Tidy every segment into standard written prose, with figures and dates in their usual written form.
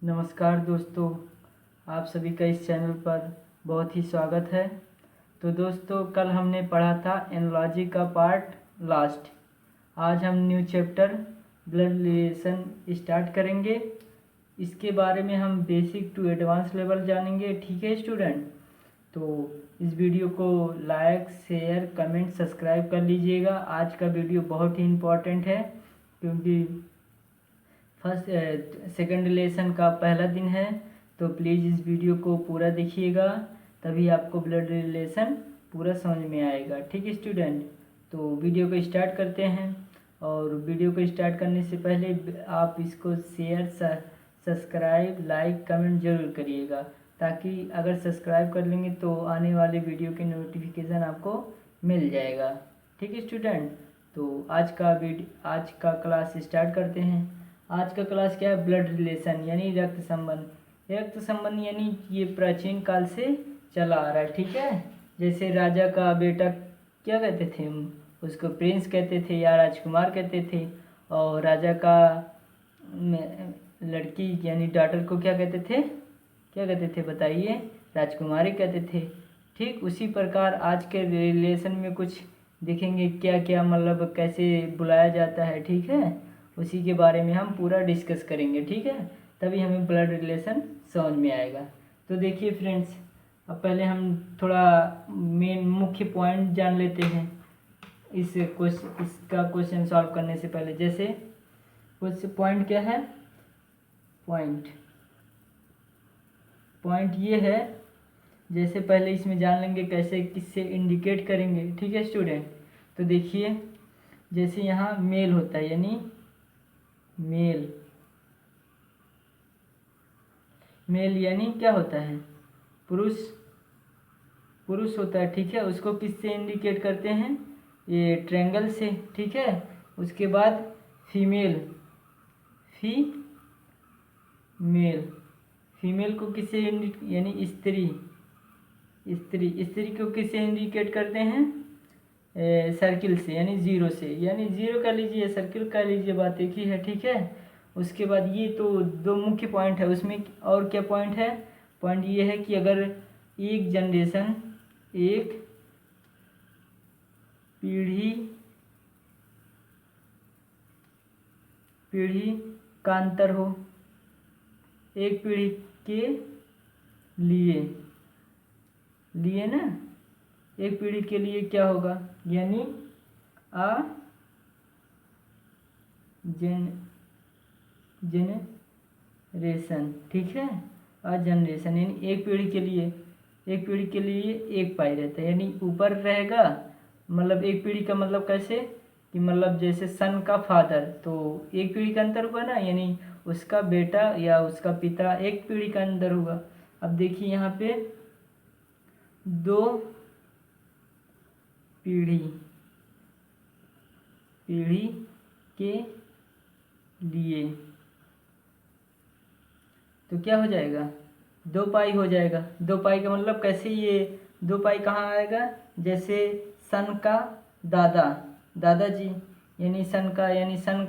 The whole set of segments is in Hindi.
नमस्कार दोस्तों, आप सभी का इस चैनल पर बहुत ही स्वागत है। तो दोस्तों, कल हमने पढ़ा था एनालॉजी का पार्ट लास्ट। आज हम new chapter blood relation start करेंगे। इसके बारे में हम बेसिक टू एडवांस लेवल जानेंगे। ठीक है स्टूडेंट, तो इस वीडियो को लाइक, शेयर, कमेंट, सब्सक्राइब कर लीजिएगा। आज का वीडियो बहुत ही इम्पोर्टेंट है क्योंकि सेकंड रिलेशन का पहला दिन है। तो प्लीज़ इस वीडियो को पूरा देखिएगा, तभी आपको ब्लड रिलेशन पूरा समझ में आएगा। ठीक है स्टूडेंट, तो वीडियो को स्टार्ट करते हैं। और वीडियो को स्टार्ट करने से पहले आप इसको शेयर, सब्सक्राइब, लाइक, कमेंट जरूर करिएगा, ताकि अगर सब्सक्राइब कर लेंगे तो आने वाले वीडियो की नोटिफिकेशन आपको मिल जाएगा। ठीक है स्टूडेंट, तो आज का क्लास स्टार्ट करते हैं। आज का क्लास क्या है? ब्लड रिलेशन यानी रक्त संबंध। रक्त संबंध यानी ये प्राचीन काल से चला आ रहा है। ठीक है, जैसे राजा का बेटा क्या कहते थे, उसको प्रिंस कहते थे या राजकुमार कहते थे, और राजा का लड़की यानी डॉटर को क्या कहते थे बताइए? राजकुमारी कहते थे। ठीक उसी प्रकार आज के रिलेशन में कुछ देखेंगे क्या क्या, मतलब कैसे बुलाया जाता है। ठीक है, उसी के बारे में हम पूरा डिस्कस करेंगे। ठीक है, तभी हमें ब्लड रिलेशन समझ में आएगा। तो देखिए फ्रेंड्स, अब पहले हम थोड़ा मेन मुख्य पॉइंट जान लेते हैं इसका क्वेश्चन सॉल्व करने से पहले। जैसे कुछ पॉइंट क्या है? पॉइंट ये है, जैसे पहले इसमें जान लेंगे कैसे किससे इंडिकेट करेंगे। ठीक है स्टूडेंट, तो देखिए जैसे यहाँ मेल होता है यानी मेल यानी क्या होता है? पुरुष होता है। ठीक है, उसको किससे इंडिकेट करते हैं? ये ट्रायंगल से। ठीक है, उसके बाद फीमेल को किससे यानी स्त्री को किससे इंडिकेट करते हैं? सर्किल से यानी जीरो से, यानी जीरो का लीजिए, सर्किल का लीजिए, बात एक ही है। ठीक है, उसके बाद ये तो दो मुख्य पॉइंट है। उसमें और क्या पॉइंट है? पॉइंट ये है कि अगर एक जनरेशन, एक पीढ़ी का अंतर हो, एक पीढ़ी के लिए ना, एक पीढ़ी के लिए क्या होगा? यानी जनरेशन। ठीक है, जनरेशन यानी एक पीढ़ी के लिए एक पाई रहता है, यानी ऊपर रहेगा। मतलब एक पीढ़ी का मतलब कैसे कि मतलब जैसे सन का फादर, तो एक पीढ़ी का अंतर हुआ ना, यानी उसका बेटा या उसका पिता एक पीढ़ी का अंदर होगा। अब देखिए यहाँ पे दो पीढ़ी के लिए, तो क्या हो जाएगा? दो पाई हो जाएगा। दो पाई का मतलब कैसे? ये दो पाई कहाँ आएगा? जैसे सन का दादाजी यानी सन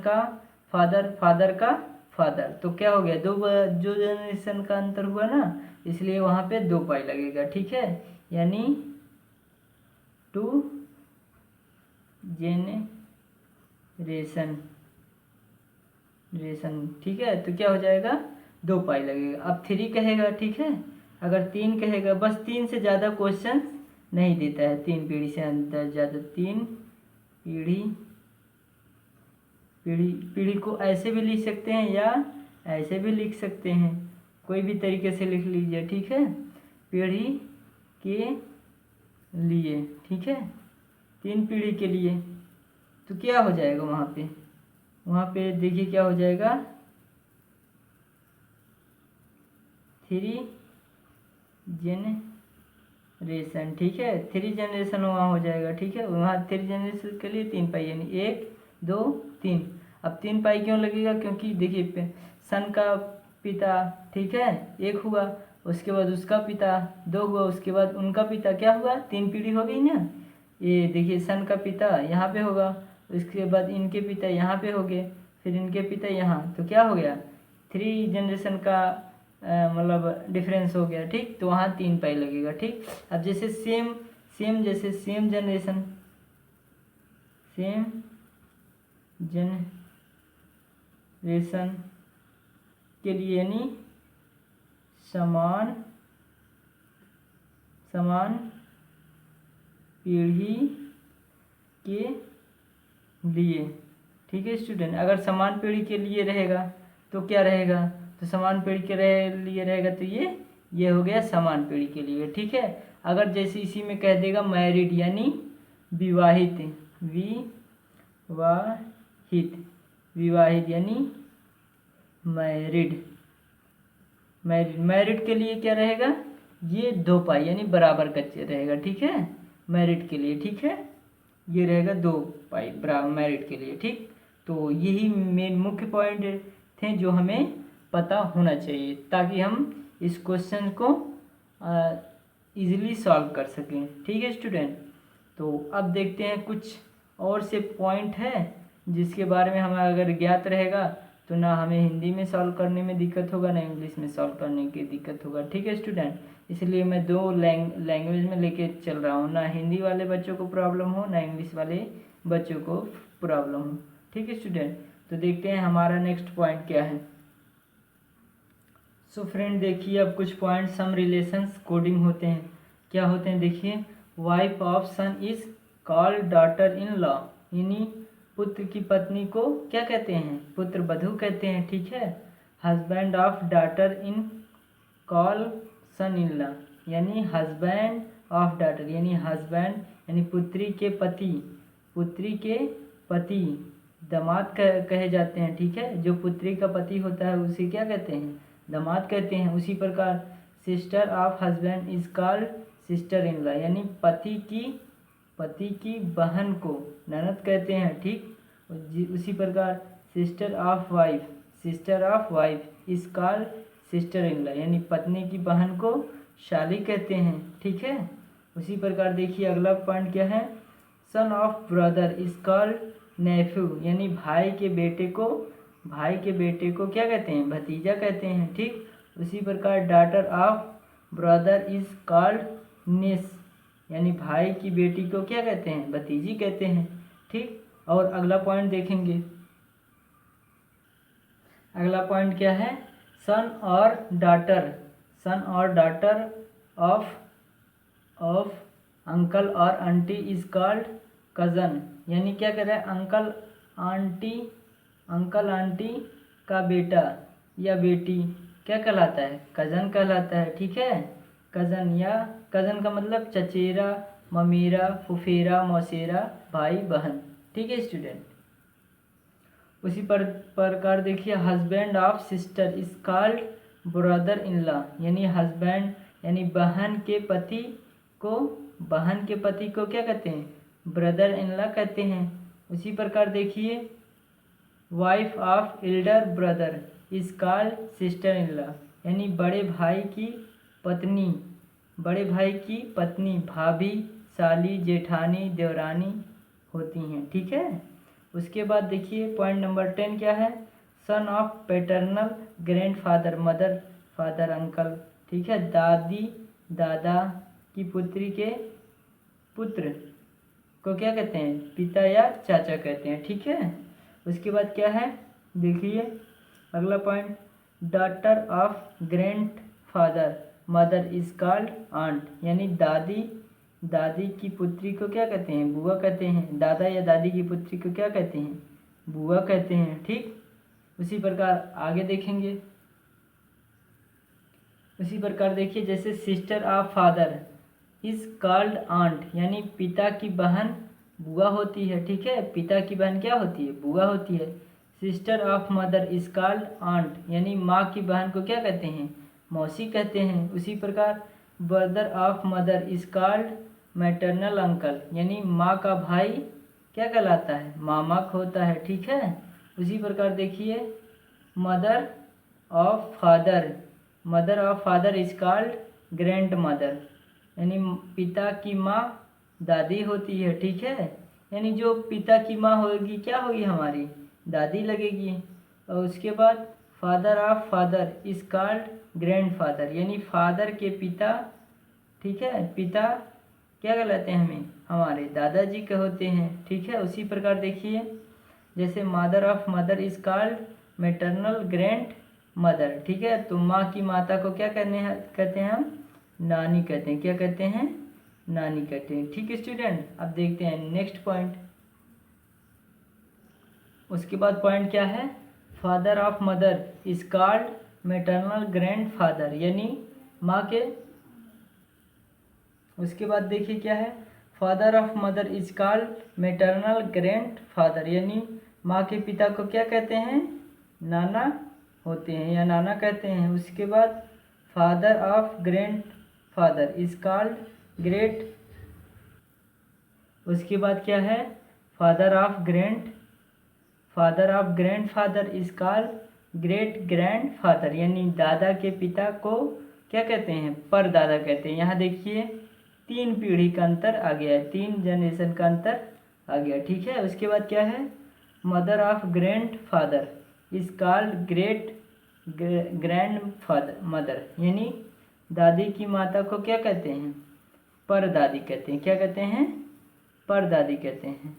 का फादर का फादर, तो क्या हो गया? जो जनरेशन का अंतर हुआ ना, इसलिए वहाँ पे दो पाई लगेगा। ठीक है, यानी 2 जनरेशन। ठीक है, तो क्या हो जाएगा? दो पाई लगेगा। अब 3 कहेगा, ठीक है, अगर 3 कहेगा, बस 3 से ज़्यादा क्वेश्चन नहीं देता है। 3 पीढ़ी से अंदर ज़्यादा, 3 पीढ़ी को ऐसे भी लिख सकते हैं या ऐसे भी लिख सकते हैं, कोई भी तरीके से लिख लीजिए। ठीक है, पीढ़ी के लिए। ठीक है, 3 पीढ़ी के लिए, तो क्या हो जाएगा वहाँ पे देखिए क्या हो जाएगा? 3 जनरेशन। ठीक है, 3 जनरेशन वहाँ हो जाएगा। ठीक है, वहाँ 3 जनरेशन के लिए 3 पाई यानी 1 2 3। अब 3 पाई क्यों लगेगा? क्योंकि देखिए सन का पिता, ठीक है, 1 हुआ, उसके बाद उसका पिता 2 हुआ, उसके बाद उनका पिता, क्या हुआ? 3 पीढ़ी हो गई ना। ये देखिए सन का पिता यहाँ पे होगा, उसके बाद इनके पिता यहाँ पे हो गए, फिर इनके पिता यहाँ, तो क्या हो गया? 3 जनरेशन का मतलब डिफरेंस हो गया, ठीक। तो वहाँ 3 पाई लगेगा, ठीक। अब जैसे सेम जनरेशन के लिए, यानी समान पीढ़ी के लिए, ठीक है स्टूडेंट। अगर समान पीढ़ी के लिए रहेगा तो क्या रहेगा, तो समान पीढ़ी के लिए रहेगा तो ये हो गया समान पीढ़ी के लिए, ठीक है। अगर जैसे इसी में कह देगा मैरिड यानी विवाहित यानी मैरिड के लिए क्या रहेगा, ये 2 पाई यानी बराबर का रहेगा, ठीक है। मैरिड के लिए, ठीक है, ये रहेगा 2 पाई बराबर मैरिड के लिए, ठीक। तो यही मेन मुख्य पॉइंट थे जो हमें पता होना चाहिए ताकि हम इस क्वेश्चन को इजीली सॉल्व कर सकें, ठीक है स्टूडेंट। तो अब देखते हैं कुछ और से पॉइंट है जिसके बारे में हमें अगर ज्ञात रहेगा तो ना हमें हिंदी में सॉल्व करने में दिक्कत होगा, ना इंग्लिश में सॉल्व करने की दिक्कत होगा, ठीक है स्टूडेंट। इसलिए मैं 2 लैंग्वेज में लेके चल रहा हूँ, ना हिंदी वाले बच्चों को प्रॉब्लम हो ना इंग्लिश वाले बच्चों को प्रॉब्लम हो, ठीक है स्टूडेंट। तो देखते हैं हमारा नेक्स्ट पॉइंट क्या है। सो फ्रेंड देखिए, अब कुछ पॉइंट सम रिलेशंस कोडिंग होते हैं। क्या होते हैं देखिए, wife of son is called daughter in law, यानी पुत्र की पत्नी को क्या कहते हैं, पुत्र वधू कहते हैं, ठीक है। Husband of daughter in call son in law, यानी हस्बैंड ऑफ डॉटर यानी हस्बैंड यानी पुत्री के पति दामाद कहे जाते हैं, ठीक है। जो पुत्री का पति होता है उसे क्या कहते हैं, दामाद कहते हैं। उसी प्रकार sister of husband is called sister in law, यानी पति की बहन को ननद कहते हैं, ठीक। उसी प्रकार sister of wife is called sister in law, यानी पत्नी की बहन को शाली कहते हैं, ठीक है। उसी प्रकार देखिए अगला पॉइंट क्या है, son of brother is called nephew, यानी भाई के बेटे को क्या कहते हैं, भतीजा कहते हैं, ठीक। उसी प्रकार daughter of brother is called निस, यानी भाई की बेटी को क्या कहते हैं, भतीजी कहते हैं, ठीक। और अगला पॉइंट देखेंगे, अगला पॉइंट क्या है, सन और डॉटर ऑफ अंकल और आंटी इज कॉल्ड कज़न, यानी क्या कह रहा है, अंकल आंटी का बेटा या बेटी क्या कहलाता है, कज़न कहलाता है, ठीक है। कज़न का मतलब चचेरा, ममेरा, फुफेरा, मौसेरा, भाई बहन, ठीक है स्टूडेंट। उसी प्रकार देखिए husband of sister is called brother in law, यानी हस्बैंड यानी बहन के पति को क्या कहते हैं, ब्रदर इन लॉ कहते हैं। उसी प्रकार देखिए wife of Elder brother is called sister in law, यानी बड़े भाई की पत्नी भाभी, साली, जेठानी, देवरानी होती हैं, ठीक है। उसके बाद देखिए पॉइंट नंबर 10 क्या है, son of paternal grandfather, mother father uncle, ठीक है। दादा की पुत्री के पुत्र को क्या कहते हैं, पिता या चाचा कहते हैं, ठीक है। उसके बाद क्या है देखिए अगला point, daughter of grandfather mother is called aunt, यानी दादी की पुत्री को क्या कहते हैं, बुआ कहते हैं। दादा या दादी की पुत्री को क्या कहते हैं, बुआ कहते हैं, ठीक। उसी प्रकार आगे देखेंगे, उसी प्रकार देखिए जैसे sister of father is called aunt, यानी पिता की बहन बुआ होती है, ठीक है। पिता की बहन क्या होती है, बुआ होती है। Sister of mother is called aunt, यानी माँ की बहन को क्या कहते हैं, मौसी कहते हैं। उसी प्रकार brother of mother is called maternal uncle, यानी माँ का भाई क्या कहलाता है, मामा होता है, ठीक है। उसी प्रकार देखिए mother of father is called grand mother, यानी पिता की माँ दादी होती है, ठीक है। यानी जो पिता की माँ होगी क्या होगी, हमारी दादी लगेगी। और उसके बाद father of father is called grandfather, यानी फादर के पिता, ठीक है, पिता क्या कहलाते हैं हमें, हमारे दादाजी के होते हैं, ठीक है। उसी प्रकार देखिए जैसे mother of mother is called maternal grand mother, ठीक है। तो माँ की माता को क्या कहते हैं हम, नानी कहते हैं। क्या कहते हैं, नानी कहते हैं, ठीक है स्टूडेंट। अब देखते हैं नेक्स्ट पॉइंट। उसके बाद पॉइंट क्या है, father of mother is called maternal grand father, यानी माँ के। उसके बाद देखिए क्या है, father of mother is called maternal grand father, यानी माँ के पिता को क्या कहते हैं, नाना होते हैं या नाना कहते हैं। उसके बाद father of grand father is called great. उसके बाद क्या है, father of grand father is called great grand father, यानी दादा के पिता को क्या कहते हैं, परदादा कहते हैं। यहाँ देखिए 3 पीढ़ी का अंतर आ गया है, 3 जनरेशन का अंतर आ गया, ठीक है। उसके बाद क्या है, mother of grand father is called great grand father mother, यानी दादी की माता को क्या कहते हैं, परदादी कहते हैं। क्या कहते हैं, परदादी कहते हैं।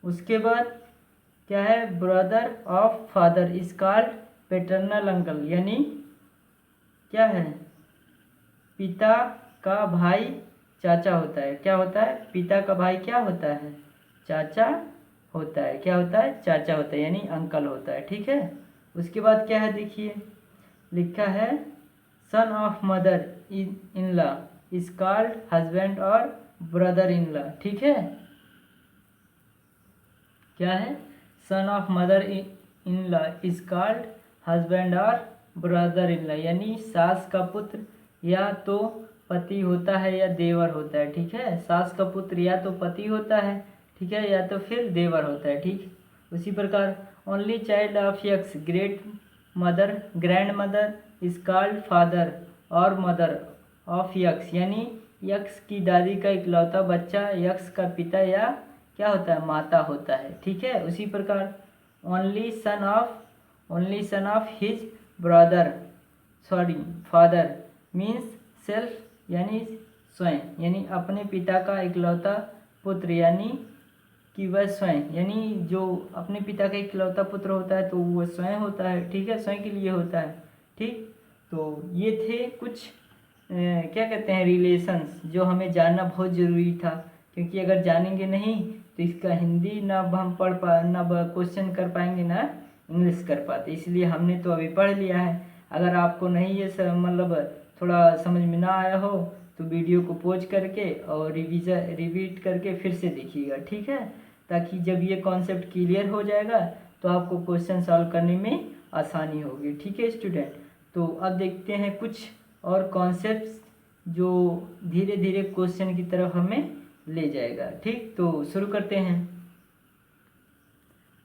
उसके बाद क्या है, brother of father is called paternal uncle, यानी क्या है, पिता का भाई चाचा होता है। क्या होता है, पिता का भाई क्या होता है, चाचा होता है। क्या होता है, चाचा होता है, यानी अंकल होता है, ठीक है। उसके बाद क्या है, देखिए लिखा है son of mother in law is called husband और ब्रदर इन लॉ, ठीक है। क्या है, son of mother in law is called husband और ब्रदर इन लॉ, यानी सास का पुत्र या तो पति होता है या देवर होता है, ठीक है। सास का पुत्र या तो पति होता है, ठीक है, या तो फिर देवर होता है, ठीक। उसी प्रकार only child of x great mother grand mother is called father और मदर ऑफ यक्स, यानी यक्स की दादी का इकलौता बच्चा यक्स का पिता या क्या होता है, माता होता है, ठीक है। उसी प्रकार only son of his brother father means self, यानी स्वयं, यानी अपने पिता का इकलौता पुत्र, यानी कि वह स्वयं, यानी जो अपने पिता का इकलौता पुत्र होता है तो वह स्वयं होता है, ठीक है, स्वयं के लिए होता है, ठीक। तो ये थे कुछ क्या कहते हैं रिलेशंस जो हमें जानना बहुत ज़रूरी था, क्योंकि अगर जानेंगे नहीं तो इसका हिंदी ना हम पढ़ पा ना क्वेश्चन कर पाएंगे ना इंग्लिश कर पाते, इसलिए हमने तो अभी पढ़ लिया है। अगर आपको नहीं ये मतलब थोड़ा समझ में ना आया हो तो वीडियो को पॉज करके और रिपीट करके फिर से देखिएगा, ठीक है, ताकि जब ये कॉन्सेप्ट क्लियर हो जाएगा तो आपको क्वेश्चन सॉल्व करने में आसानी होगी, ठीक है स्टूडेंट। तो अब देखते हैं कुछ और कॉन्सेप्ट्स जो धीरे धीरे क्वेश्चन की तरफ हमें ले जाएगा, ठीक। तो शुरू करते हैं।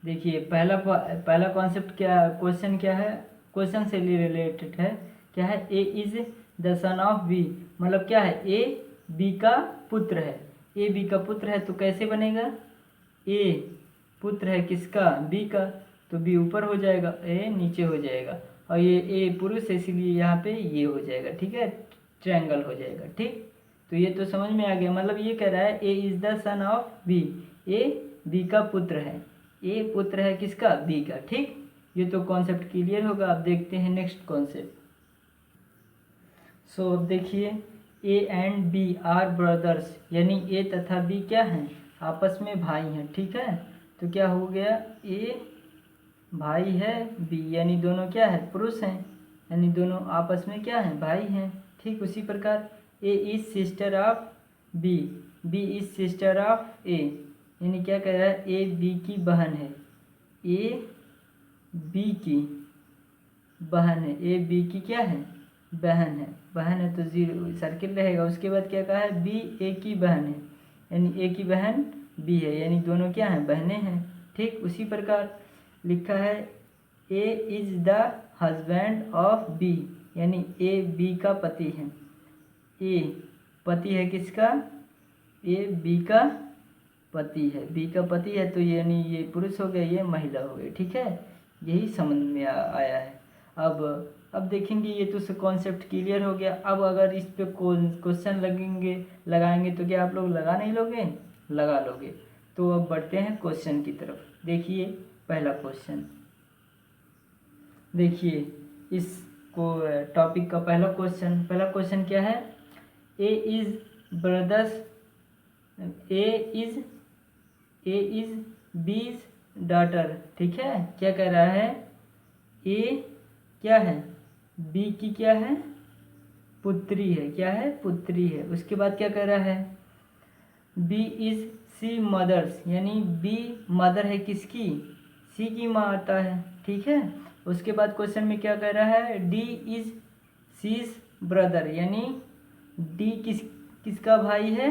देखिए पहला कॉन्सेप्ट क्या, क्वेश्चन क्या है, क्वेश्चन से रिलेटेड है। क्या है, A is the son of B, मतलब क्या है, ए बी का पुत्र है। ए बी का पुत्र है तो कैसे बनेगा, ए पुत्र है किसका, बी का, तो बी ऊपर हो जाएगा, ए नीचे हो जाएगा, और ये ए पुरुष है इसलिए यहाँ पे ये हो जाएगा, ठीक है, ट्रायंगल हो जाएगा, ठीक। तो ये तो समझ में आ गया, मतलब ये कह रहा है A is the son of B, A B का पुत्र है, ए पुत्र है किसका, बी का, ठीक। ये तो कॉन्सेप्ट क्लियर होगा। अब देखते हैं नेक्स्ट कॉन्सेप्ट। सो अब देखिए A and B are brothers, यानी ए तथा बी क्या हैं, आपस में भाई हैं, ठीक है। तो क्या हो गया, ए भाई है बी, यानी दोनों क्या है, पुरुष हैं, यानी दोनों आपस में क्या हैं, भाई हैं, ठीक। उसी प्रकार A is sister of B, B is sister of A, यानी क्या कह रहा है, ए बी की बहन है, ए बी की बहन है, ए बी की क्या है, बहन है, बहन है तो जीरो सर्किल रहेगा। उसके बाद क्या कहा है, बी ए की बहन है, यानी ए की बहन बी है, यानी दोनों क्या हैं, बहनें हैं, ठीक। उसी प्रकार लिखा है A is the husband of B, यानी ए बी का पति है, ए पति है किसका, ए बी का पति है, बी का पति है, तो यानी ये पुरुष हो गया, ये महिला हो गई। ठीक है, यही समझ में आया है। अब देखेंगे, ये तो कॉन्सेप्ट क्लियर हो गया। अब अगर इस पे क्वेश्चन लगाएंगे तो क्या आप लोग लगा नहीं लोगे? लगा लोगे। तो अब बढ़ते हैं क्वेश्चन की तरफ। देखिए पहला क्वेश्चन, देखिए इस टॉपिक का पहला क्वेश्चन क्या है? ए इज बीज डॉटर। ठीक है, क्या कह रहा है? ए क्या है? बी की क्या है? पुत्री है। क्या है? पुत्री है। उसके बाद क्या कह रहा है? बी इज सी मदर्स, यानी बी मदर है किसकी? सी की माता है। ठीक है, उसके बाद क्वेश्चन में क्या कह रहा है? डी इज सीज ब्रदर, यानी डी किसका भाई है?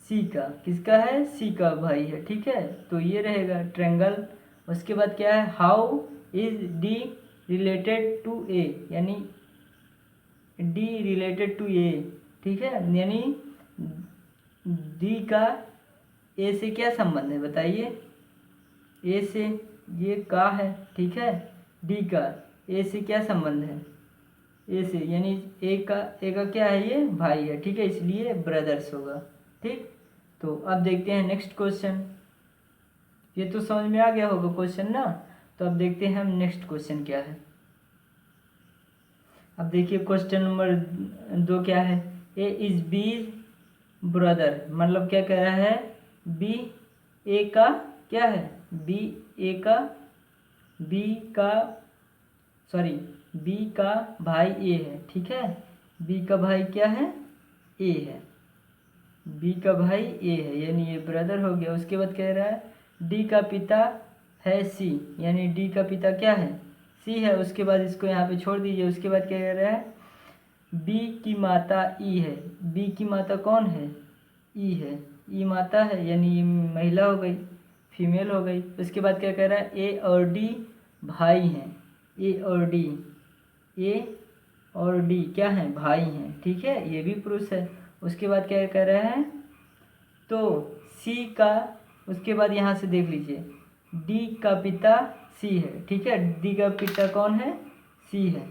सी का। किसका है? सी का भाई है। ठीक है, तो ये रहेगा ट्रायंगल। उसके बाद क्या है? How is D related to A, यानी डी रिलेटेड टू ए। ठीक है, यानी डी का ए से क्या संबंध है बताइए? ए से ये का है। ठीक है, डी का ए से क्या संबंध है? ए से, यानी ए का क्या है? ये भाई है। ठीक है, इसलिए ब्रदर्स होगा। ठीक, तो अब देखते हैं नेक्स्ट क्वेश्चन। ये तो समझ में आ गया होगा क्वेश्चन ना। तो अब देखते हैं हम नेक्स्ट क्वेश्चन क्या है। अब देखिए क्वेश्चन नंबर 2 क्या है? ए इज बी ब्रदर, मतलब क्या कह रहा है? बी ए का क्या है? बी का भाई ए है। ठीक है, बी का भाई क्या है? ए है। बी का भाई ए है, यानी ये ब्रदर हो गया। उसके बाद कह रहा है डी का पिता है सी, यानी डी का पिता क्या है? सी है। उसके बाद इसको यहाँ पे छोड़ दीजिए। उसके बाद क्या कह रहा है? बी की माता ई है। बी की माता कौन है? ई है। ई माता है, यानी ये महिला हो गई, फीमेल हो गई। उसके बाद क्या कह रहा है? ए और डी भाई हैं। ए और डी क्या हैं? भाई हैं। ठीक है, ये भी पुरुष है। उसके बाद क्या कह रहा है? तो सी का, उसके बाद यहाँ से देख लीजिए, डी का पिता सी है। ठीक है, डी का पिता कौन है? सी है।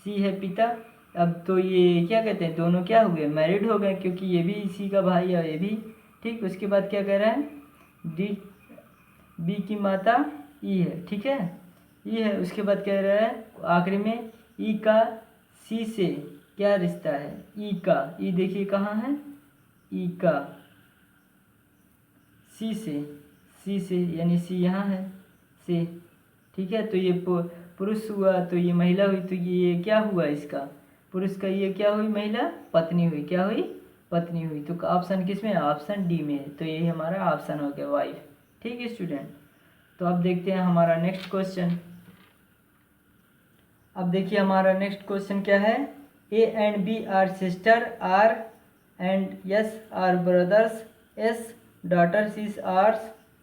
सी है पिता। अब तो ये क्या कहते हैं? दोनों क्या हो गए? मैरिड हो गए, क्योंकि ये भी सी का भाई है, ये भी। ठीक, उसके बाद क्या कह रहा है? डी बी की माता ई है। ठीक है, ई है। उसके बाद कह रहा है आखिरी में ई का सी से क्या रिश्ता है? ई का, ई देखिए कहाँ है? ई का सी से, यानी सी यहाँ है, से। ठीक है, तो ये पुरुष हुआ, तो ये महिला हुई, तो ये क्या हुआ? इसका पुरुष का ये क्या हुई? महिला, पत्नी हुई। क्या हुई? पत्नी हुई। तो ऑप्शन किस में है? ऑप्शन डी में है। तो यही हमारा ऑप्शन हो गया, वाइफ। ठीक है स्टूडेंट, तो अब देखते हैं हमारा नेक्स्ट क्वेश्चन। अब देखिए हमारा नेक्स्ट क्वेश्चन क्या है? A and B are sister, R and S are brothers, S daughters is R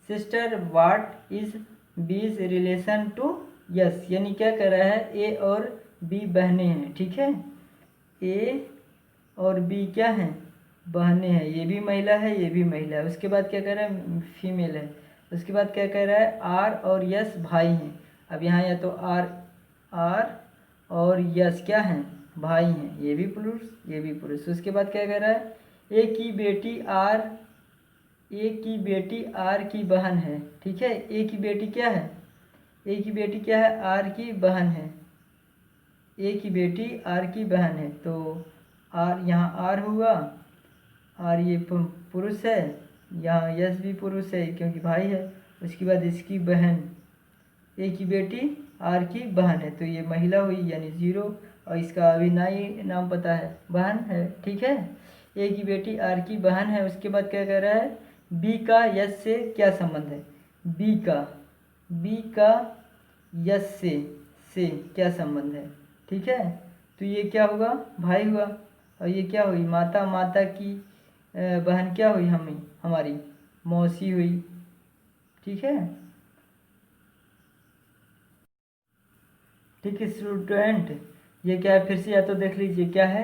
sister, what is B's relation to S, यानी क्या कह रहा है? ए और बी बहनें हैं। ठीक है, ए और बी क्या हैं? बहनें हैं। ये भी महिला है, ये भी महिला है। उसके बाद क्या कह रहा है? फीमेल है। उसके बाद क्या कह रहा है? आर और यस भाई हैं। अब यहाँ या तो आर और यस क्या हैं? भाई हैं। ये भी पुरुष, ये भी पुरुष। उसके बाद क्या कह रहा है? ए की बेटी आर की बहन है। ठीक है, ए की बेटी क्या है? ए की बेटी क्या है? आर की बहन है। ए की बेटी आर की बहन है। तो आर, यहाँ आर हुआ, आर ये पुरुष है, यहाँ यस भी पुरुष है क्योंकि भाई है। उसके बाद इसकी बहन, ए की बेटी आर की बहन है, तो ये महिला हुई, यानी 0। और इसका अभी नाम पता है, बहन है। ठीक है, ए की बेटी आर की बहन है। उसके बाद क्या कह रहा है? बी का यस से क्या संबंध है? बी का यस से क्या संबंध है? ठीक है, तो ये क्या होगा? भाई हुआ। और ये क्या हुई? माता की बहन क्या हुई? हमारी मौसी हुई। ठीक है, ठीक है स्टूडेंट, ये क्या है? फिर से या तो देख लीजिए क्या है?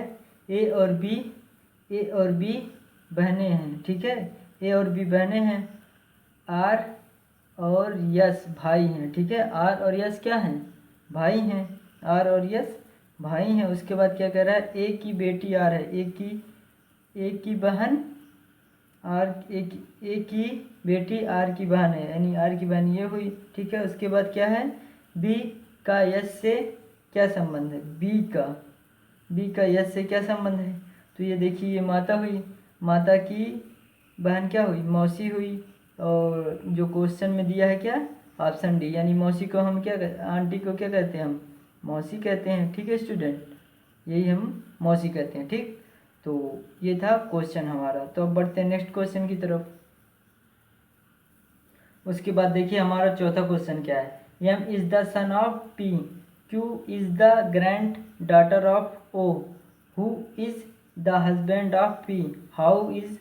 ए और बी बहनें हैं। ठीक है, ए और बी बहनें हैं, आर और यस भाई हैं। ठीक है, आर और यस क्या हैं? भाई हैं। आर और यस भाई हैं। उसके बाद क्या कह रहा है? ए की बेटी आर है, ए की बहन आर, ए की बेटी आर की बहन है, यानी आर की बहन ये हुई। ठीक है, उसके बाद क्या है? बी का यस से क्या संबंध है? बी का यस से क्या संबंध है? तो ये देखिए, ये माता हुई, माता की बहन क्या हुई? मौसी हुई। और जो क्वेश्चन में दिया है क्या? ऑप्शन डी, यानी मौसी को हम क्या आंटी को क्या कहते हैं? हम मौसी कहते हैं। ठीक है स्टूडेंट, यही हम मौसी कहते हैं। ठीक, तो ये था क्वेश्चन हमारा। तो अब बढ़ते हैं नेक्स्ट क्वेश्चन की तरफ। उसके बाद देखिए हमारा चौथा क्वेश्चन क्या है? M is the son of P, Q is the granddaughter of O, who is the husband of P, how is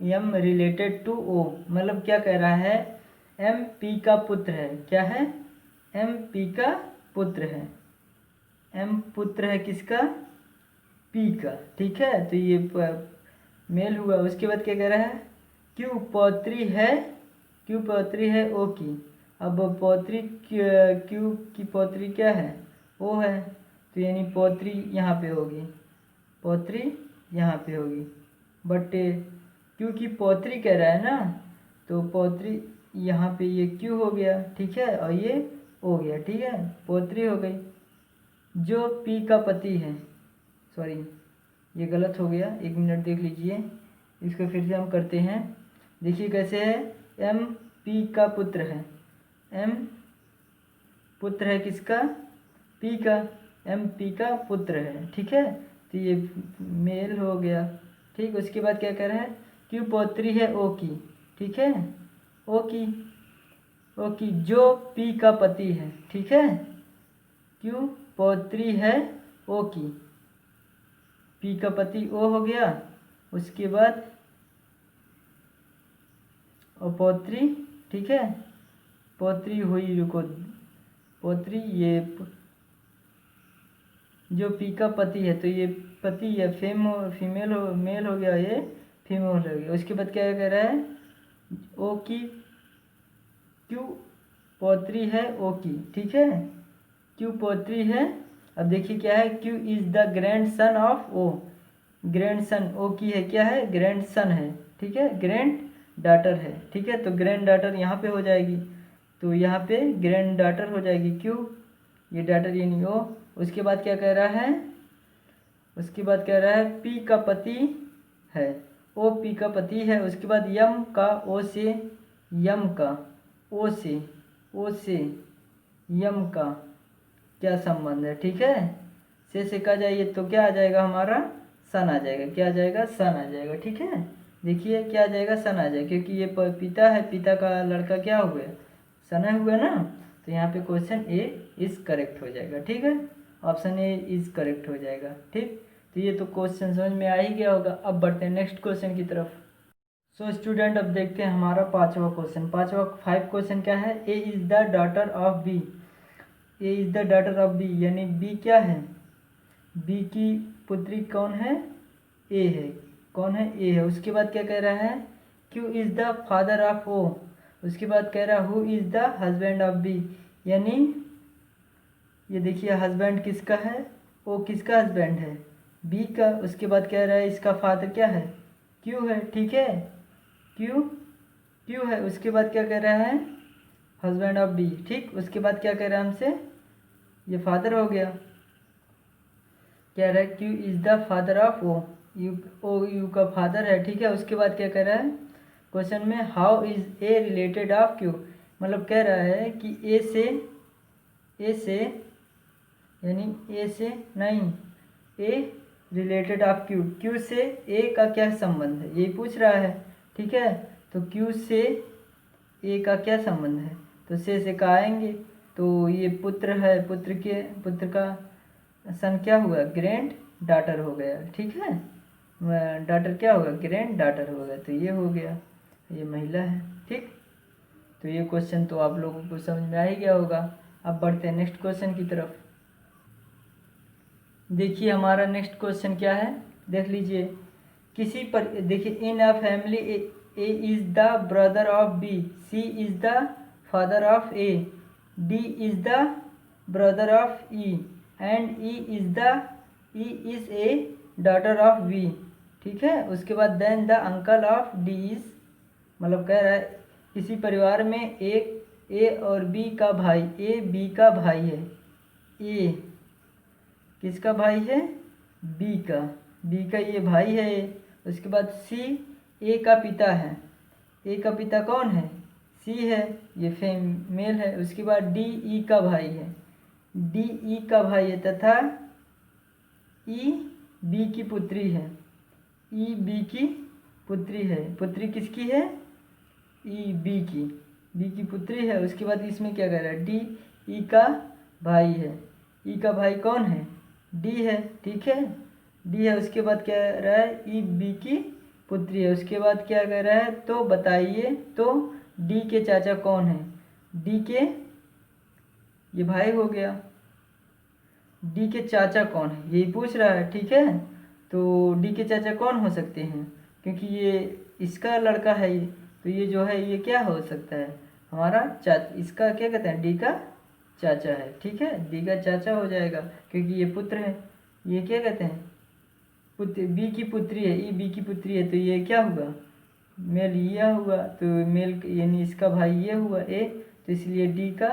M related to O. मतलब क्या कह रहा है? एम पी का पुत्र है। क्या है? एम पी का पुत्र है। एम पुत्र है किसका? पी का। ठीक है, तो ये मेल हुआ। उसके बाद क्या कह रहा है? क्यू पौत्री है, क्यू पौत्री है ओ की। अब पौत्री क्यू की पौत्री क्या है? ओ है, तो यानी पौत्री यहाँ पे होगी, पौत्री यहाँ पे होगी। बट क्यू की पौत्री कह रहा है ना, तो पौत्री यहाँ पे ये क्यू हो गया। ठीक है, और ये हो गया। ठीक है, पौत्री हो गई। जो पी का पति है, सॉरी ये गलत हो गया, एक मिनट देख लीजिए, इसको फिर से हम करते हैं। देखिए कैसे है? एम पी का पुत्र है, एम पुत्र है किसका? पी का, एम पी का पुत्र है। ठीक है, तो ये मेल हो गया। ठीक, उसके बाद क्या कह रहा है? क्यों पौत्री है ओ की। ठीक है, ओ की जो पी का पति है। ठीक है, क्यों पौत्री है ओ की, पी का पति ओ हो गया। उसके बाद और पौत्री। ठीक है, पौत्री हुई, रुको, पौत्री ये जो पी का पति है, तो ये पति या फीमेल हो, मेल हो गया, ये फीमेल हो गया। उसके बाद क्या कह रहा है? ओ की क्यों पौत्री है ओ की। ठीक है, क्यों पौत्री है। अब देखिए क्या है? Q is the grandson of O, grandson O की है, क्या है? ग्रैंड सन है। ठीक है, ग्रैंड डॉटर है। ठीक है, तो ग्रैंड डॉटर यहाँ पे हो जाएगी, तो यहाँ पे ग्रैंड डॉटर हो जाएगी क्यों, ये डॉटर यानी ओ। उसके बाद क्या कह रहा है? उसके बाद कह रहा है पी का पति है, ओ पी का पति है। उसके बाद यम का ओ से, यम का ओ से यम का क्या संबंध है। ठीक है, से कहा जाइए तो क्या आ जाएगा हमारा? सन आ जाएगा। क्या आ जाएगा? सन आ जाएगा। ठीक है, देखिए क्या आ जाएगा? सन आ जाएगा, क्योंकि ये पिता है, पिता का लड़का क्या हुआ? सन हुआ ना, तो यहाँ पे क्वेश्चन ए इज करेक्ट हो जाएगा। ठीक है, ऑप्शन ए इज करेक्ट हो जाएगा। ठीक, तो ये तो क्वेश्चन समझ में आ ही गया होगा। अब बढ़ते हैं नेक्स्ट क्वेश्चन की तरफ। सो स्टूडेंट, अब देखते हैं हमारा पांचवा क्वेश्चन। पांचवा 5 क्वेश्चन क्या है? A is the daughter of B, A is the daughter of B, यानी बी क्या है? बी की पुत्री कौन है? ए है। कौन है? ए है। उसके बाद क्या कह रहा है? Q is the father of O. उसके बाद कह रहा है who is the husband of B, यानी ये देखिए हस्बैंड किसका है? ओ किसका हस्बैंड है? बी का। उसके बाद कह रहा है इसका फादर क्या है? क्यू है। ठीक है, क्यू है। उसके बाद क्या कह रहा है? Husband of B. ठीक, उसके बाद क्या कह रहा है हमसे? ये फादर हो गया। कह रहा है Q is the father of O, U का फादर है। ठीक है, उसके बाद क्या कह रहा है क्वेश्चन में? How is a related of Q, मतलब कह रहा है कि ए से यानी ए से नहीं, ए रिलेटेड ऑफ क्यू, क्यू से ए का क्या संबंध है, यही पूछ रहा है। ठीक है, तो क्यू से ए का क्या संबंध है? तो से का आएंगे, तो ये पुत्र है, पुत्र का सन क्या हुआ? ग्रैंड डॉटर हो गया। ठीक है, डॉटर क्या होगा? ग्रैंड डॉटर होगा, तो ये हो गया, ये महिला है। ठीक, तो ये क्वेश्चन तो आप लोगों को समझ में आ ही गया होगा। अब बढ़ते हैं नेक्स्ट क्वेश्चन की तरफ। देखिए हमारा नेक्स्ट क्वेश्चन क्या है, देख लीजिए। किसी पर देखिए in a family A is the brother of B, C is the father of A, D is the brother of E and E is a daughter of B। ठीक है, उसके बाद then the uncle of D is, मतलब कह रहा है इसी परिवार में एक A और B का भाई, A B का भाई है। A किसका भाई है? B का ये भाई है। उसके बाद C A का पिता है। A का पिता कौन है? C है, ये फीमेल है। उसके बाद D E का भाई है, D E का भाई है तथा E B की पुत्री है, E B की पुत्री है। पुत्री किसकी है? E B की पुत्री है। उसके बाद इसमें क्या कह रहा है? D E का भाई है। E का भाई कौन है? D है, ठीक है, D है। उसके बाद क्या कह रहा है? E B की पुत्री है। उसके बाद क्या कह रहा है? तो बताइए तो D के चाचा कौन है? D के, ये भाई हो गया, D के चाचा कौन है यही पूछ रहा है, ठीक है। तो D के चाचा कौन हो सकते हैं? क्योंकि ये इसका लड़का है ये, तो ये जो है ये क्या हो सकता है? हमारा इसका क्या कहते हैं? D का चाचा है, ठीक है, D का चाचा हो जाएगा क्योंकि ये पुत्र है। ये क्या कहते हैं? पुत्र, B की पुत्री है, E B की पुत्री है, तो ये क्या हुआ? मेल यह हुआ, तो मेल यानी इसका भाई ये हुआ A, तो इसलिए D का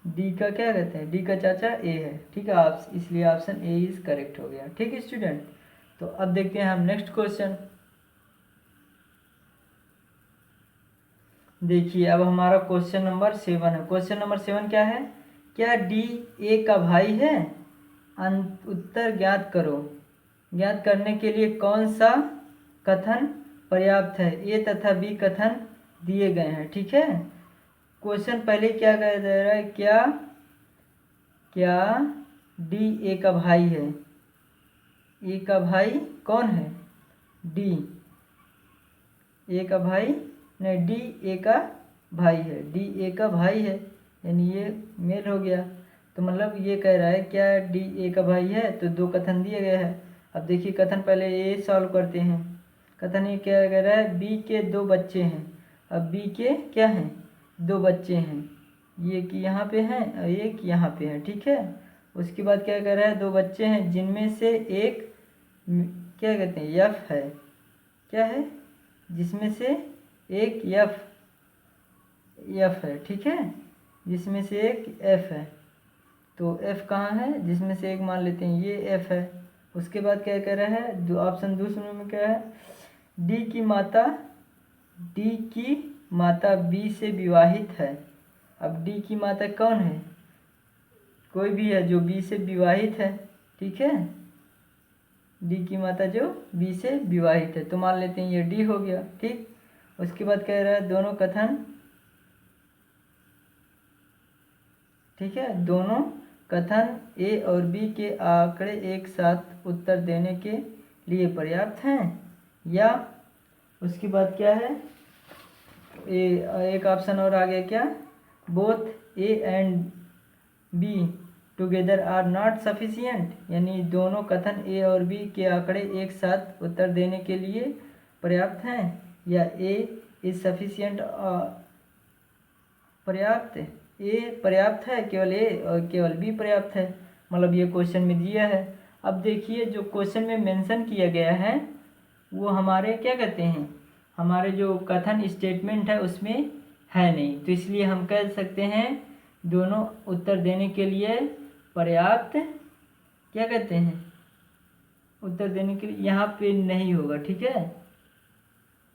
क्या कहते हैं? D का चाचा A है, ठीक है। आप इसलिए ऑप्शन A इज करेक्ट हो गया, ठीक है स्टूडेंट। तो अब देखते हैं हम नेक्स्ट क्वेश्चन। देखिए अब हमारा क्वेश्चन नंबर 7 है। क्वेश्चन नंबर 7 क्या है? क्या D A का भाई है? उत्तर ज्ञात करो। ज्ञात करने के लिए कौन सा कथन पर्याप्त है? A तथा B कथन दिए गए हैं, ठीक है। क्वेश्चन पहले क्या कह रहा है? क्या D A का भाई है? A का भाई कौन है? D A का भाई नहीं, D A का भाई है, D A का भाई है, यानी ये मेल हो गया। तो मतलब ये कह रहा है क्या D A का भाई है? तो दो कथन दिए गए हैं। अब देखिए कथन पहले ये सॉल्व करते हैं। कथन ये क्या कह रहा है? B के 2 बच्चे हैं। अब B के क्या हैं? 2 बच्चे हैं, ये कि यहाँ पे हैं और एक यहाँ पे है, ठीक है। उसके बाद क्या कह रहा है? 2 बच्चे हैं जिनमें से एक क्या कहते हैं? F है, क्या है? जिसमें से एक F है, ठीक है, जिसमें से एक F है। तो F कहाँ है? जिसमें से एक मान लेते हैं ये F है। उसके बाद क्या कह रहा है? ऑप्शन दूसरे में क्या है? D की माता B से विवाहित है। अब D की माता कौन है? कोई भी है जो B से विवाहित है, ठीक है, D की माता जो B से विवाहित है, तो मान लेते हैं ये D हो गया, ठीक। उसके बाद कह रहा है दोनों कथन, ठीक है, दोनों कथन A और B के आंकड़े एक साथ उत्तर देने के लिए पर्याप्त हैं, या उसके बाद क्या है? एक ऑप्शन और आ गया, क्या both A and B together are not sufficient, यानी दोनों कथन A और B के आंकड़े एक साथ उत्तर देने के लिए पर्याप्त हैं, या A इज सफिशिएंट पर्याप्त है, A पर्याप्त है केवल A और केवल B पर्याप्त है, मतलब ये क्वेश्चन में दिया है। अब देखिए जो क्वेश्चन में मेंशन किया गया है वो हमारे क्या कहते हैं? हमारे जो कथन स्टेटमेंट है उसमें है नहीं, तो इसलिए हम कह सकते हैं दोनों उत्तर देने के लिए पर्याप्त, क्या कहते हैं? उत्तर देने के लिए यहाँ पे नहीं होगा, ठीक है,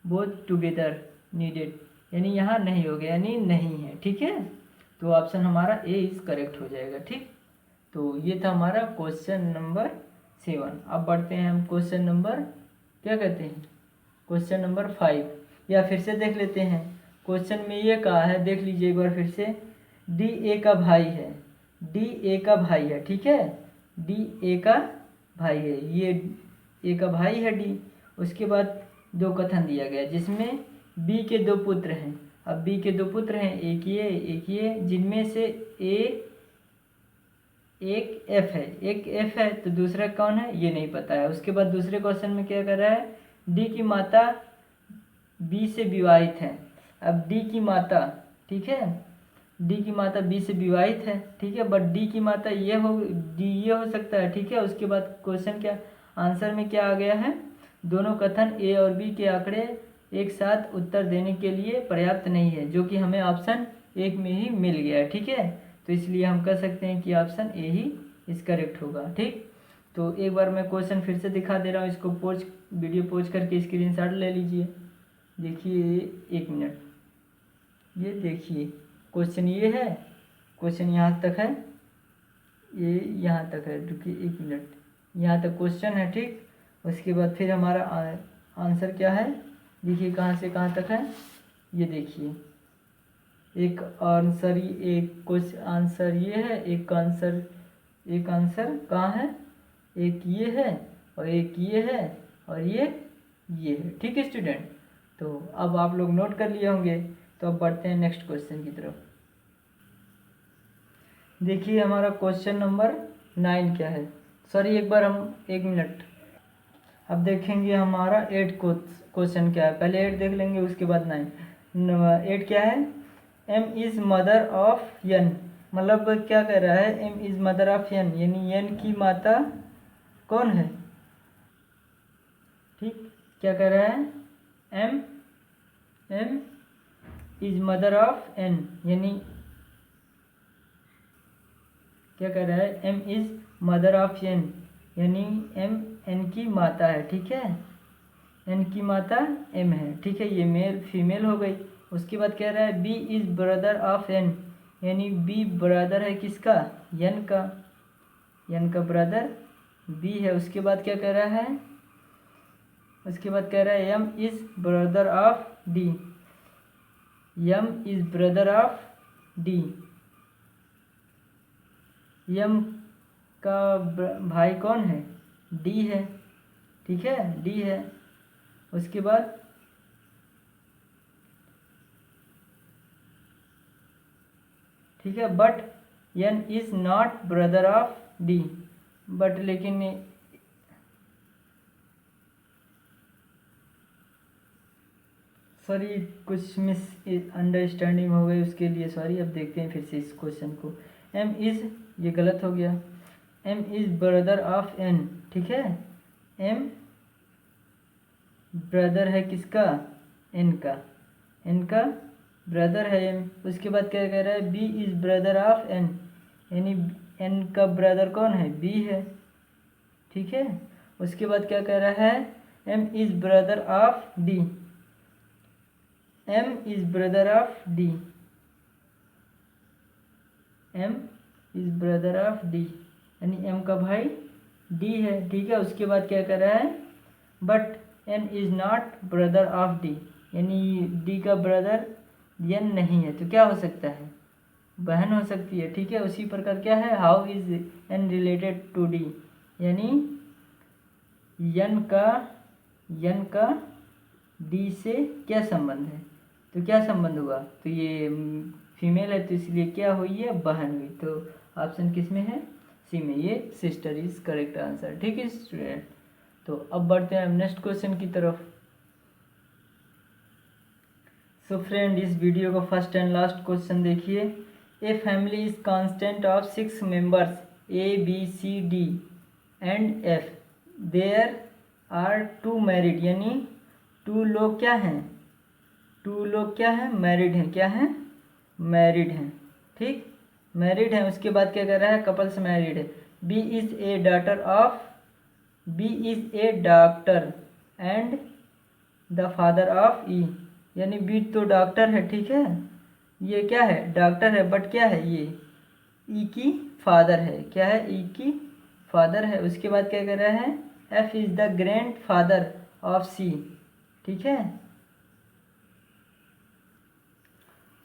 बोथ टुगेदर नीडेड, यानी यहाँ नहीं होगा, यानी नहीं है, ठीक है। तो ऑप्शन हमारा A इज करेक्ट हो जाएगा, ठीक। तो ये था हमारा क्वेश्चन नंबर 7। अब बढ़ते हैं हम क्वेश्चन नंबर, क्या कहते हैं, क्वेश्चन नंबर 5, या फिर से देख लेते हैं। क्वेश्चन में ये कहा है, देख लीजिए एक बार फिर से, D A का भाई है, D A का भाई है, ठीक है, D A का भाई है, ये A का भाई है D। उसके बाद दो कथन दिया गया जिसमें B के 2 पुत्र हैं। अब B के 2 पुत्र हैं, एक ये, जिनमें से एक F है, तो दूसरा कौन है ये नहीं पता है। उसके बाद दूसरे क्वेश्चन में क्या कर रहा है? D की माता बी से विवाहित है। अब डी की माता, ठीक है, डी की माता बी से विवाहित है, ठीक है, बट डी की माता ये हो सकता है, ठीक है। उसके बाद क्वेश्चन क्या, आंसर में क्या आ गया है, दोनों कथन ए और बी के आंकड़े एक साथ उत्तर देने के लिए पर्याप्त नहीं है, जो कि हमें ऑप्शन एक में ही मिल गया है, ठीक है। तो इसलिए हम कह सकते हैं कि ऑप्शन ए ही इस करेक्ट होगा, ठीक। तो एक बार मैं क्वेश्चन फिर से दिखा दे रहा हूँ, इसको वीडियो पॉज करके स्क्रीनशॉट ले लीजिए। देखिए, एक मिनट, ये देखिए क्वेश्चन ये है, क्वेश्चन यहाँ तक है, ये यहाँ तक है, रुकिए एक मिनट, यहाँ तक क्वेश्चन है, ठीक। उसके बाद फिर हमारा आंसर क्या है, देखिए कहाँ से कहाँ तक है, ये देखिए, एक आंसर ये है, एक आंसर कहाँ है, एक ये है और एक ये है और ये है, ठीक है स्टूडेंट। तो अब आप लोग नोट कर लिए होंगे, तो अब बढ़ते हैं नेक्स्ट क्वेश्चन की तरफ। देखिए हमारा क्वेश्चन नंबर 9 क्या है, सॉरी एक बार हम एक मिनट, अब देखेंगे हमारा 8 क्वेश्चन क्या है, पहले 8 देख लेंगे उसके बाद 9। 8 क्या है, M is mother of N, मतलब क्या कह रहा है, M is mother of N, यानी एन की माता कौन है, ठीक, क्या कह रहा है, M is mother of N, यानी क्या कह रहा है, M is mother of N, यानी एम एन की माता है, ठीक है, एन की माता एम है, ठीक है, ये मेल फीमेल हो गई। उसके बाद कह रहा है B is brother of N, यानी बी ब्रदर है किसका, एन का ब्रदर बी है। उसके बाद क्या कह रहा है, उसके बाद कह रहा है M is brother of D, M is brother of D, M का भाई कौन है, डी है, ठीक है, डी है। उसके बाद ठीक है, but N is not brother of D, but लेकिन सॉरी कुछ मिस अंडरस्टैंडिंग हो गई, उसके लिए सॉरी। अब देखते हैं फिर से इस क्वेश्चन को, एम इज़, ये गलत हो गया, M is brother of N, ठीक है, एम ब्रदर है किसका, एन का ब्रदर है एम। उसके बाद क्या कह रहा है, B is brother of N, यानी एन का ब्रदर कौन है, बी है, ठीक है। उसके बाद क्या कह रहा है, M is brother of D, M is brother of D, M is brother of D, यानी एम का भाई डी है, ठीक है। उसके बाद क्या कर रहा है, but N is not brother of D, यानी डी का ब्रदर एन नहीं है, तो क्या हो सकता है, बहन हो सकती है, ठीक है। उसी प्रकार क्या है, how is N related to D, यानी एन का डी से क्या संबंध है, तो क्या संबंध हुआ, तो ये फीमेल है, तो इसलिए क्या हुई है, बहन हुई। तो ऑप्शन किस में है, सी में, ये सिस्टर इज करेक्ट आंसर, ठीक है स्टूडेंट। तो अब बढ़ते हैं नेक्स्ट क्वेश्चन की तरफ। सो फ्रेंड, इस वीडियो का फर्स्ट एंड लास्ट क्वेश्चन देखिए। A family is constant of 6 members A B C D and F, there are 2 married, यानी 2 लोग क्या हैं, 2 लोग क्या हैं, मैरिड हैं, क्या हैं, मैरिड हैं, ठीक, मैरिड हैं। उसके बाद क्या कर रहा है, कपल्स मैरिड है। B is a daughter of, B is a doctor and the father of E, यानी बी तो डॉक्टर है, ठीक है, ये क्या है, डॉक्टर है, बट क्या है, ये ई की फादर है, क्या है, ई की फादर है। उसके बाद क्या कर रहा है, F is the grandfather of C, ठीक है।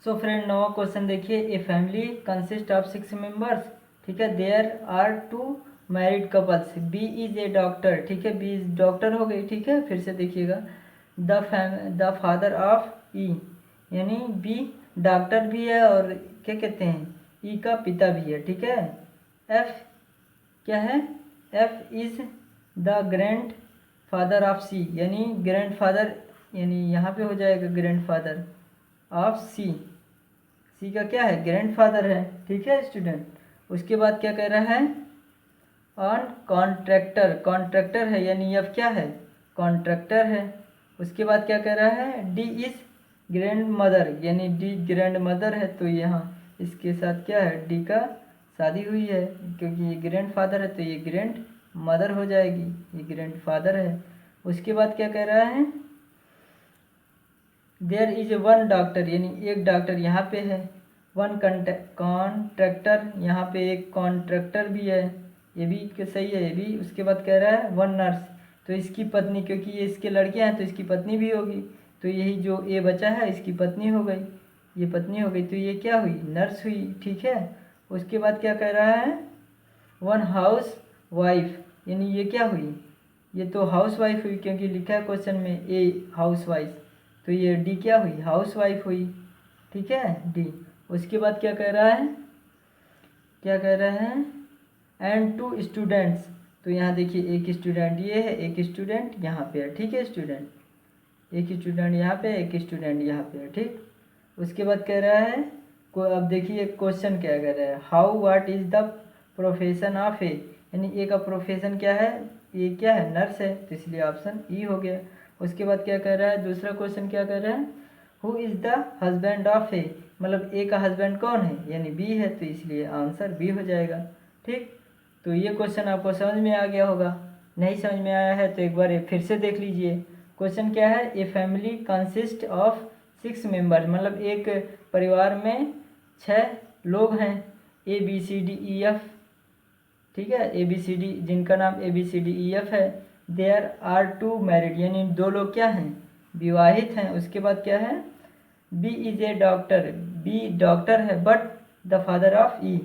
सो फ्रेंड, नवा क्वेश्चन देखिए। A family consist of 6 members, ठीक है, there are 2 married couples, B is a doctor, ठीक है, बी इज डॉक्टर हो गई, ठीक है। फिर से देखिएगा, द फादर ऑफ ई, यानी बी डॉक्टर भी है और क्या कहते हैं, ई का पिता भी है, ठीक है। एफ क्या है, F is the grandfather of C, यानी ग्रैंड फादर यानी यहाँ पे हो जाएगा ग्रैंडफादर ऑफ सी। सी का क्या है, ग्रैंडफादर है। ठीक है स्टूडेंट, उसके बाद क्या कह रहा है, ऑन कॉन्ट्रैक्टर, कॉन्ट्रैक्टर है यानी अब क्या है, कॉन्ट्रैक्टर है। उसके बाद क्या कह रहा है, डी इज ग्रैंड मदर, यानी डी ग्रैंड मदर है, तो यहाँ इसके साथ क्या है, डी का शादी हुई है, क्योंकि ये ग्रैंड फादर है तो ये ग्रैंड मदर हो जाएगी, ये ग्रैंड फादर है। उसके बाद क्या कह रहा है, देयर इज वन डॉक्टर, यानी एक डॉक्टर यहाँ पे है, वन कॉन्ट्रैक्टर, यहाँ पे एक कॉन्ट्रैक्टर भी है, ये भी सही है ये भी। उसके बाद कह रहा है वन नर्स, तो इसकी पत्नी, क्योंकि ये इसके लड़के हैं तो इसकी पत्नी भी होगी, तो यही जो ए बचा है इसकी पत्नी हो गई, ये पत्नी हो गई, तो ये क्या हुई, नर्स हुई। ठीक है, उसके बाद क्या कह रहा है, वन हाउस वाइफ, यानी ये क्या हुई, ये तो हाउस वाइफ हुई, क्योंकि लिखा है क्वेश्चन में ए हाउस वाइफ, तो ये डी क्या हुई, हाउस वाइफ हुई। ठीक है डी। उसके बाद क्या कह रहा है, क्या कह रहा है, एंड टू स्टूडेंट्स, तो यहाँ देखिए एक स्टूडेंट ये है, एक स्टूडेंट यहाँ पे है। ठीक है स्टूडेंट, एक स्टूडेंट यहाँ पे, एक स्टूडेंट यहाँ पे है। ठीक, उसके बाद कह रहा है को, अब देखिए क्वेश्चन क्या कह रहा है, how what is the profession of A, यानी ए का प्रोफेशन क्या है, ये क्या है, नर्स है, तो इसलिए ऑप्शन ई हो गया। उसके बाद क्या कह रहा है, दूसरा क्वेश्चन क्या कह रहा है, who is the husband of A, मतलब ए का हस्बैंड कौन है, यानी बी है, तो इसलिए आंसर बी हो जाएगा। ठीक, तो ये क्वेश्चन आपको समझ में आ गया होगा, नहीं समझ में आया है तो एक बार फिर से देख लीजिए। क्वेश्चन क्या है, a family consist of 6 members, मतलब एक परिवार में 6 लोग हैं, A B C D E F. ठीक है, ए बी सी डी, जिनका नाम A B C D E F है, देयर आर 2 मैरिड, यानी 2 लोग क्या हैं, विवाहित हैं। उसके बाद क्या है, B is a doctor, B doctor है, but the father of E,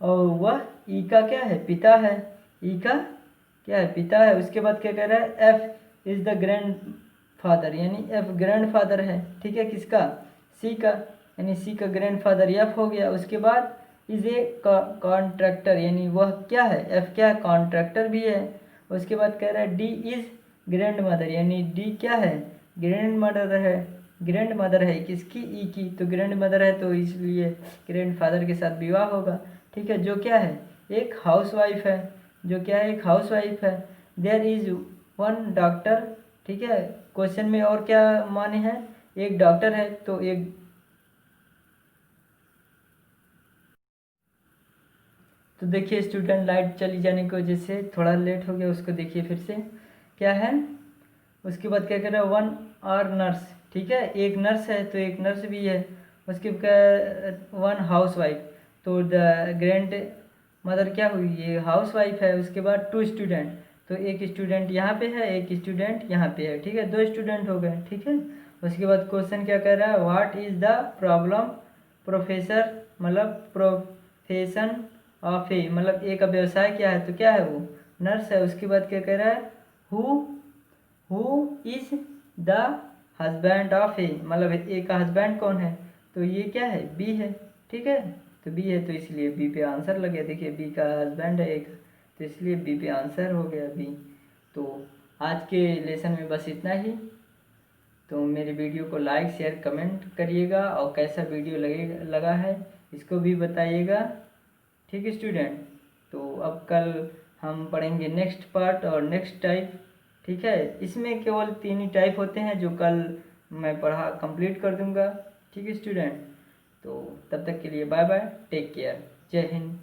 और वह ई का क्या है, पिता है, ई का क्या है, पिता है। उसके बाद क्या कह रहा है, F is the grand father, यानी एफ ग्रैंड फादर है। ठीक है, किसका, सी का, यानी सी का ग्रैंड फादर एफ हो गया। उसके बाद इज ए कॉन्ट्रैक्टर, यानी वह क्या है, एफ क्या है, कॉन्ट्रैक्टर भी है। उसके बाद कह रहा है डी इज ग्रैंड मदर, यानी डी क्या है, ग्रैंड मदर है, ग्रैंड मदर है किसकी, ई की, तो ग्रैंड मदर है तो इसलिए ग्रैंड फादर के साथ विवाह होगा। ठीक है, जो क्या है, एक हाउस वाइफ है, जो क्या है, एक हाउस वाइफ है। There is one doctor. ठीक है, क्वेश्चन में और क्या माने हैं, एक डॉक्टर है तो एक, तो देखिए स्टूडेंट लाइट चली जाने की वजह से थोड़ा लेट हो गया, उसको देखिए फिर से क्या है। उसके बाद क्या कर रहा है, वन और नर्स। ठीक है, एक नर्स है तो एक नर्स भी है। उसके वन हाउस वाइफ, तो द ग्रैंड मदर क्या हुई, ये हाउस वाइफ है। उसके बाद 2 स्टूडेंट, तो एक स्टूडेंट यहाँ पे है, एक स्टूडेंट यहाँ पे है। ठीक है, 2 स्टूडेंट हो गए। ठीक है, उसके बाद क्वेश्चन क्या कर रहा है, what is the problem professor, मतलब प्रोफेशन ऑफ ए, मतलब ए का व्यवसाय क्या है, तो क्या है वो, नर्स है। उसके बाद क्या कह रहा है, who is the husband of A, मतलब ए का हस्बैंड कौन है, तो ये क्या है, बी है। ठीक है, तो बी है तो इसलिए बी पे आंसर लग गया। देखिए बी का हस्बैंड है एक, तो इसलिए बी पे आंसर हो गया बी। तो आज के लेसन में बस इतना ही। तो मेरे वीडियो को लाइक शेयर कमेंट करिएगा, और कैसा वीडियो लगा है इसको भी बताइएगा। ठीक है स्टूडेंट, तो अब कल हम पढ़ेंगे नेक्स्ट पार्ट और नेक्स्ट टाइप। ठीक है, इसमें केवल 3 ही टाइप होते हैं जो कल मैं पढ़ा कंप्लीट कर दूंगा। ठीक है स्टूडेंट, तो तब तक के लिए बाय बाय, टेक केयर, जय हिंद।